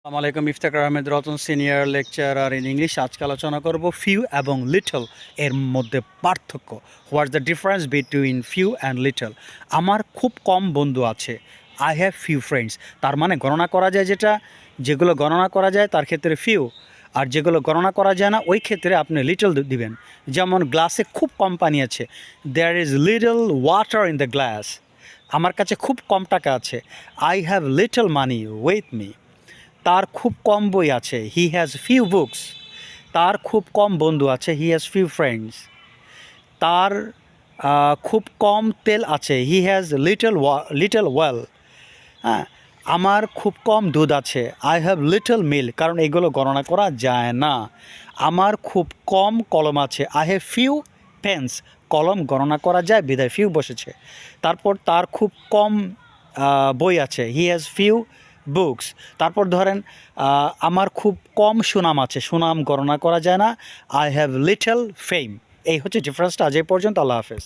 আসসালামু আলাইকুম, Iftekhar Ahmed Ratan, senior lecturer in English. আজকে আলোচনা করব ফিউ এবং লিটল এর মধ্যে পার্থক্য। What's the difference between few and little. আমার খুব কম বন্ধু আছে, আই হ্যাভ ফিউ ফ্রেন্ডস। তার মানে গণনা করা যায় যেগুলো গণনা করা যায় তার ক্ষেত্রে ফিউ, আর যেগুলো গণনা করা যায় না ওই ক্ষেত্রে আপনি লিটল দিবেন। যেমন গ্লাসে খুব কম পানি আছে, there is little water in the glass. আমার কাছে খুব কম টাকা আছে, I have little money with me. তার খুব কম বই আছে, হি হ্যাজ ফিউ বুকস। তার খুব কম বন্ধু আছে, হি হ্যাজ ফিউ ফ্রেন্ডস। তার খুব কম তেল আছে, হি হ্যাজ লিটল ওয়েল। হ্যাঁ, আমার খুব কম দুধ আছে, আই হ্যাভ লিটল মিল্ক, কারণ এগুলো গণনা করা যায় না। আমার খুব কম কলম আছে, আই হ্যাভ ফিউ পেন্স। কলম গণনা করা যায় বিধায় ফিউ বসেছে। তারপর তার খুব কম বই আছে, হি হ্যাজ ফিউ বুকস। তারপর ধরেন আমার খুব কম সুনাম আছে, সুনাম গণনা করা যায় না, আই হ্যাভ লিটল ফেম। এই হচ্ছে ডিফারেন্সটা। আজ এই পর্যন্ত, আল্লাহ হাফেজ।